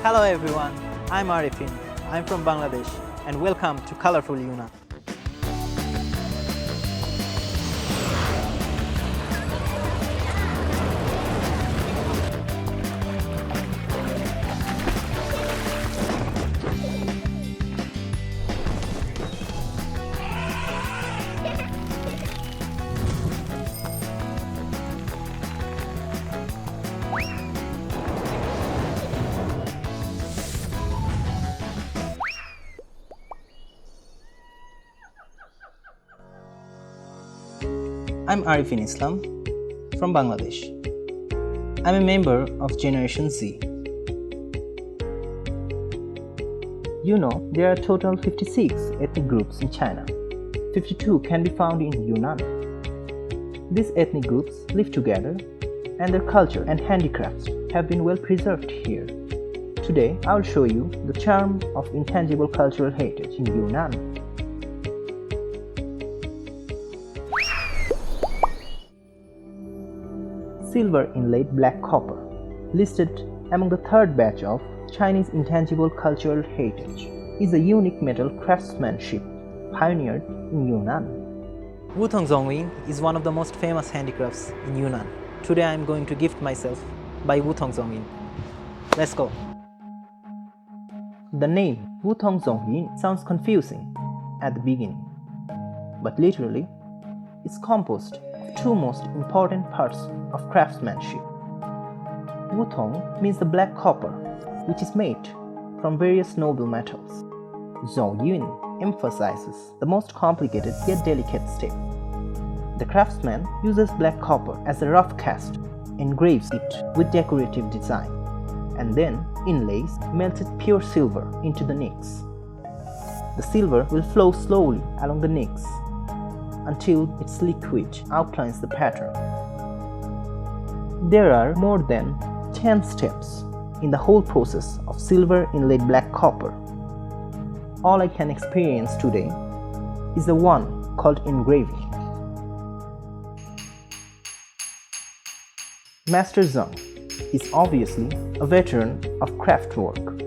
Hello everyone, I'm Arifin. I'm from Bangladesh and welcome to Colorful Yunnan. I'm Arifin Islam from Bangladesh. I'm a member of Generation Z. You know, there are a total 56 ethnic groups in China. 52 can be found in Yunnan. These ethnic groups live together and their culture and handicrafts have been well preserved here. Today, I'll show you the charm of intangible cultural heritage in Yunnan. Silver inlaid black copper, listed among the third batch of Chinese intangible cultural heritage, is a unique metal craftsmanship pioneered in Yunnan. Wutong Zongwing is one of the most famous handicrafts in Yunnan. Today I am going to gift myself by Wutong Zongwing. Let's go. The name Wutong Zongwing sounds confusing at the beginning, but literally it's composed of two most important parts of craftsmanship. Wutong means the black copper, which is made from various noble metals. Zongyun emphasizes the most complicated yet delicate step. The craftsman uses black copper as a rough cast, engraves it with decorative design, and then inlays melted pure silver into the nicks. The silver will flow slowly along the nicks until its liquid outlines the pattern. There are more than 10 steps in the whole process of silver inlaid black copper. All I can experience today is the one called engraving. Master Zhang is obviously a veteran of craft work.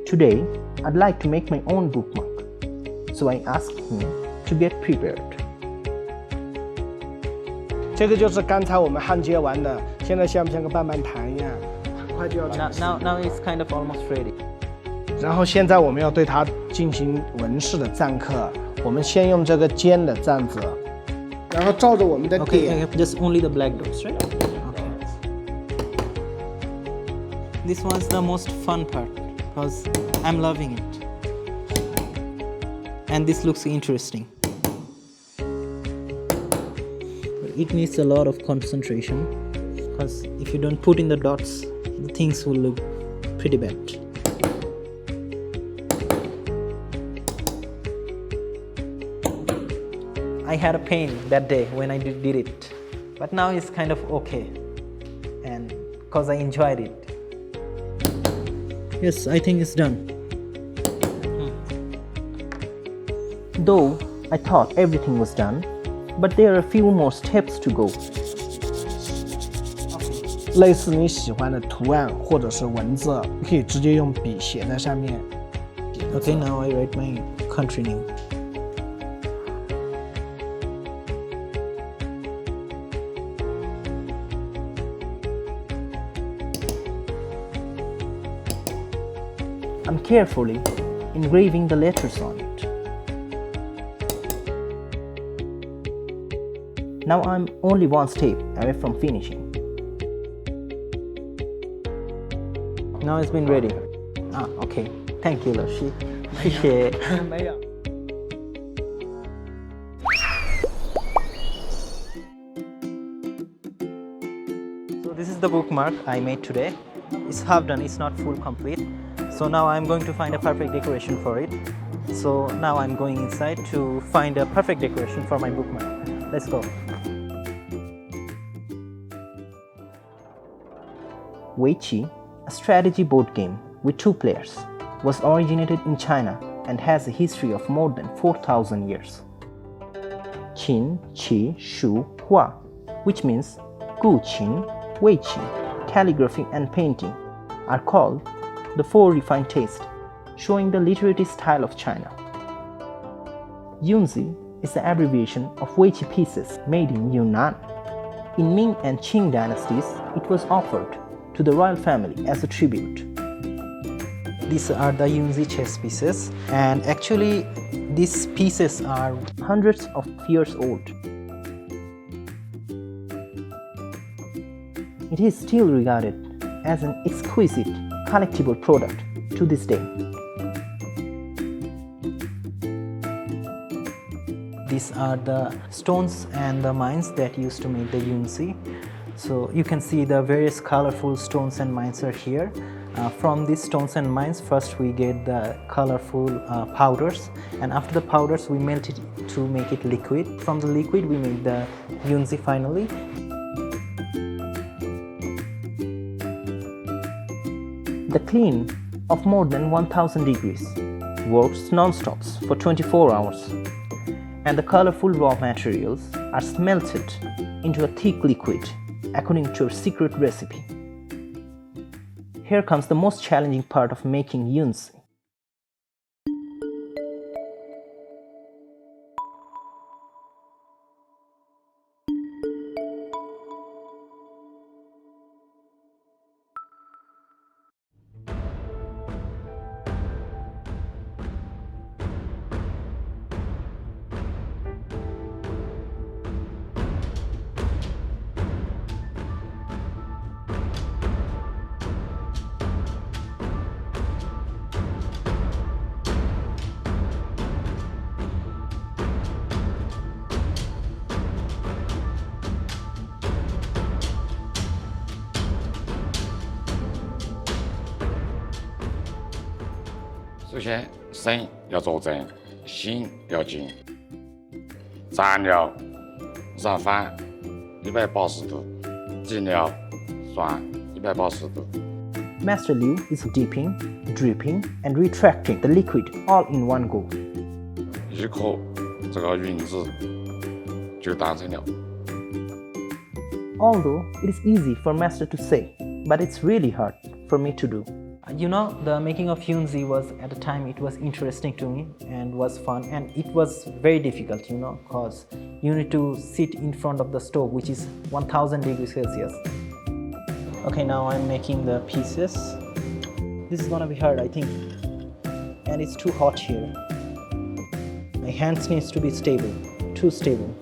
Today, I'd like to make my own bookmark, so I asked him to get prepared. 这个就是刚才我们焊接完的，现在像不像个棒棒糖一样，很快就要成型。Now it's kind of almost ready. 然后现在我们要对它进行纹饰的錾刻，我们先用这个尖的錾子，然后照着我们的点。Okay, just only the black dots, right? Okay. This one's the most fun part because I'm loving it, and this looks interesting. It needs a lot of concentration because if you don't put in the dots, the things will look pretty bad. I had a pain that day when I did it, but now it's kind of okay, and because I enjoyed it. Yes, I think it's done. Though I thought everything was done, but there are a few more steps to go. 类似你喜欢的图案或者是文字，可以直接用笔写在上面。Okay, now I write my country name. I'm carefully engraving the letters on it. Now I'm only one step away from finishing. Now it's been ready. Okay. Thank you, Loshi. Appreciate it. 没有。So this is the bookmark I made today. It's half done, it's not full complete. So now I'm going to find a perfect decoration for it. So now I'm going inside to find a perfect decoration for my bookmark. Let's go. Weiqi, a strategy board game with 2 players, was originated in China and has a history of more than 4,000 years. Qin, Qi, Shu, Hua, which means Gu Qin, Weiqi, calligraphy and painting, are called the four refined taste, showing the literary style of China. Yunzi is the abbreviation of weiqi pieces made in Yunnan. In Ming and Qing dynasties, it was offered to the royal family as a tribute. These are the Yunzi chess pieces, and actually these pieces are hundreds of years old. It is still regarded as an exquisite collectible product to this day. These are the stones and the mines that used to make the Yunzi. So you can see the various colorful stones and mines are here. From these stones and mines, first we get the colorful powders, and after the powders we melt it to make it liquid. From the liquid we make the Yunzi finally. The clean of more than 1000 degrees works non-stop for 24 hours. And the colorful raw materials are smelted into a thick liquid according to a secret recipe. Here comes the most challenging part of making Yunzi.首先，身要坐正，心要静。蘸料燃翻180度，进料涮180度。Master Liu is dipping, dripping, and retracting the liquid all in one go. 一颗这个云子就诞生了。Although it is easy for Master to say, but it's really hard for me to do. You know, the making of Yunzi was, at the time, it was interesting to me and was fun, and it was very difficult, you know, because you need to sit in front of the stove, which is 1000 degrees Celsius. Okay, now I'm making the pieces. This is gonna be hard, I think, and it's too hot here. My hands needs to be stable, too stable.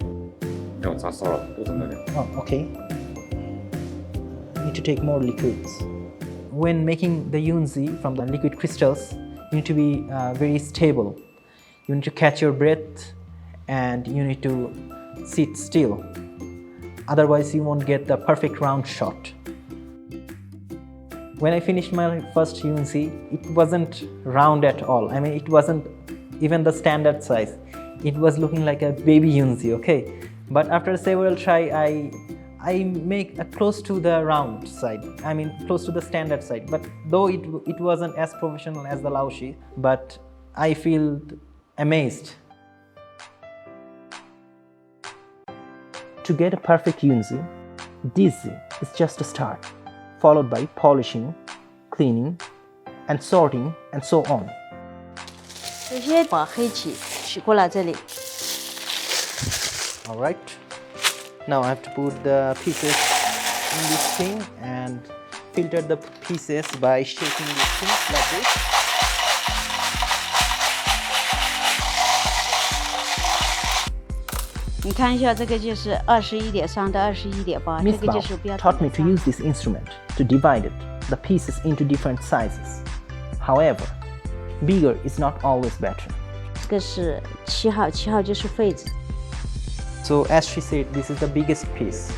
Oh, okay. Need to take more liquids. When making the Yunzi from the liquid crystals, you need to be very stable. You need to catch your breath and you need to sit still. Otherwise, you won't get the perfect round shot. When I finished my first Yunzi, it wasn't round at all. I mean, it wasn't even the standard size. It was looking like a baby Yunzi, okay? But after several try, I make a close to the round side. I mean, close to the standard side. But though it wasn't as professional as the Laoshi, but I feel amazed. To get a perfect Yunzi, this is just a start, followed by polishing, cleaning, and sorting, and so on. 首先把黑棋取过来这里。 All right. Now I have to put the pieces in this thing and filter the pieces by shaking this thing like this. Miss Bao taught me to use this instrument to divide the pieces into different sizes. However, bigger is not always better. 这个是7号，7号就是废纸。 So as she said, this is the biggest piece.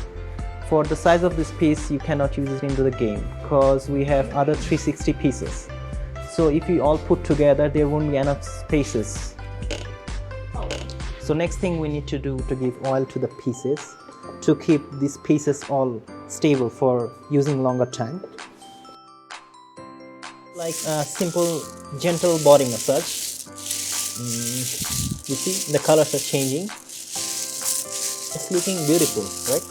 For the size of this piece, you cannot use it into the game because we have other 360 pieces. So if we all put together, there won't be enough spaces. So next thing we need to do to give oil to the pieces to keep these pieces all stable for using longer time. Like a simple gentle body massage. You see the colors are changing. It's looking beautiful, right?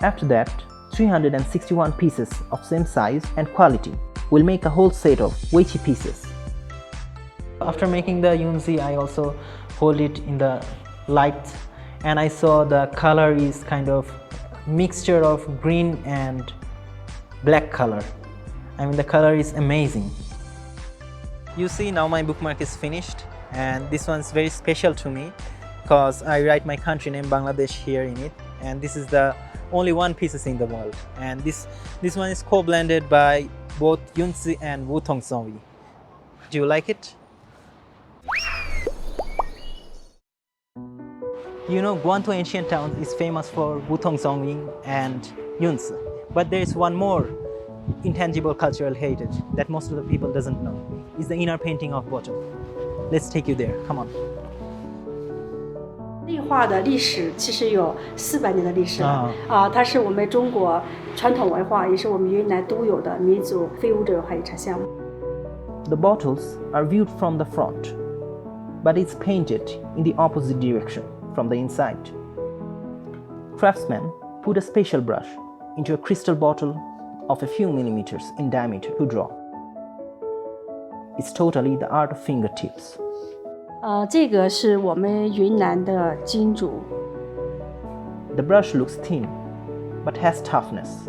After that, 361 pieces of same size and quality will make a whole set of weighty pieces. After making the Yunzi, I also hold it in the light, and I saw the color is kind of mixture of green and black color. I mean, the color is amazing. You see, now my bookmark is finished, and this one's very special to me because I write my country name Bangladesh here in it, and this is the only one pieces in the world, and this one is co-blended by both Yunzi and Wutong Zongwi. Do you like it? You know, Guantou ancient town is famous for Wutong Zongwi and Yunzi, but there is one more intangible cultural heritage that most of the people doesn't know. Is the inner painting of bottle. Let's take you there. Come on. 立画的历史其实有400年的历史了它是我们中国传统文化，也是我们云南独有的民族非物质文化遗产项目。The bottles are viewed from the front, but it's painted in the opposite direction from the inside. Craftsmen put a special brush into a crystal bottle of a few millimeters in diameter to draw. It's totally the art of fingertips. 这个是我们云南的金竹。The brush looks thin, but has toughness.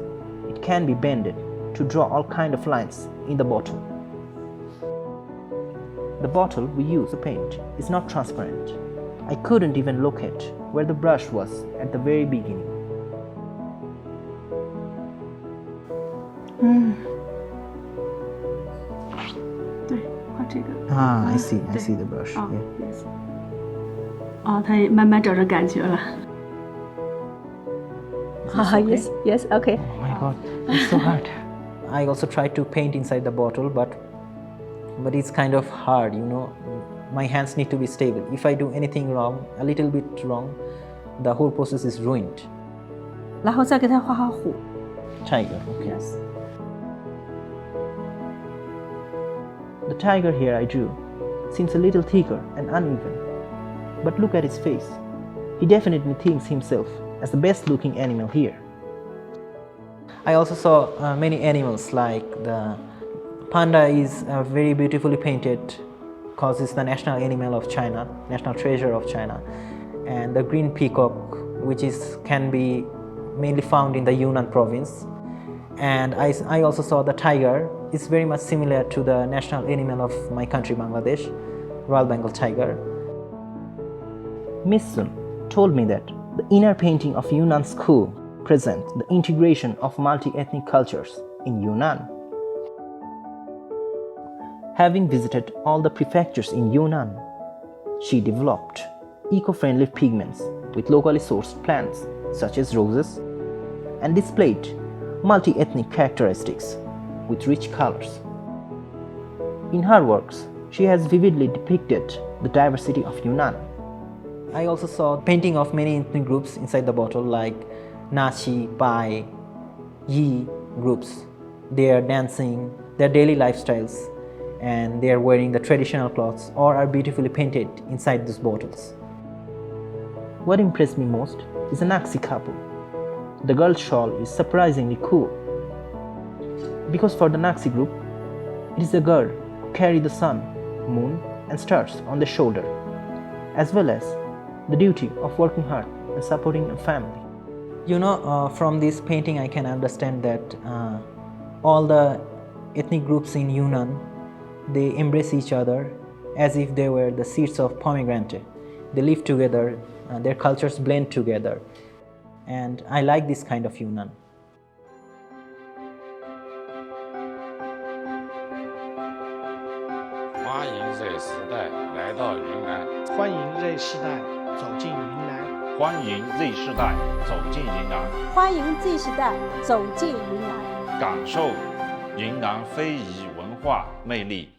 It can be bended to draw all kind of lines in the bottle. The bottle we use to paint is not transparent. I couldn't even locate where the brush was at the very beginning. 对，画这个。I see the brush. Yeah. Yes. 他也慢慢找着感觉了。Yes, okay. Oh my god, it's so hard. I also tried to paint inside the bottle, but it's kind of hard, you know. My hands need to be stable. If I do anything wrong, a little bit wrong, the whole process is ruined. 然后再给他画画虎。Tiger, okay. Yes. The tiger here I drew seems a little thicker and uneven, but look at his face. He definitely thinks himself as the best looking animal here. I also saw many animals, like the panda is very beautifully painted because it's the national animal of China, national treasure of China, and the green peacock, which can be mainly found in the Yunnan province. And I also saw the tiger. It's very much similar to the national animal of my country, Bangladesh, Royal Bengal tiger. Miss Sun told me that the inner painting of Yunnan school presents the integration of multi-ethnic cultures in Yunnan. Having visited all the prefectures in Yunnan, she developed eco-friendly pigments with locally sourced plants such as roses and displayed multi-ethnic characteristics with rich colors. In her works, she has vividly depicted the diversity of Yunnan. I also saw painting of many ethnic groups inside the bottle, like Nachi, Pai, Yi groups. They are dancing, their daily lifestyles, and they are wearing the traditional clothes or are beautifully painted inside these bottles. What impressed me most is a Naxi couple. The girl's shawl is surprisingly cool, because for the Naxi group, it is the girl who carries the sun, moon and stars on the shoulder, as well as the duty of working hard and supporting a family. You know, from this painting I can understand that all the ethnic groups in Yunnan, they embrace each other as if they were the seeds of pomegranate. They live together, their cultures blend together, and I like this kind of Yunnan. 欢迎 Z 时代来到云南，欢迎 Z 世代走进云南，欢迎 Z 世代走进云南，欢迎 Z 时代走进云南，感受云南非遗文化魅力。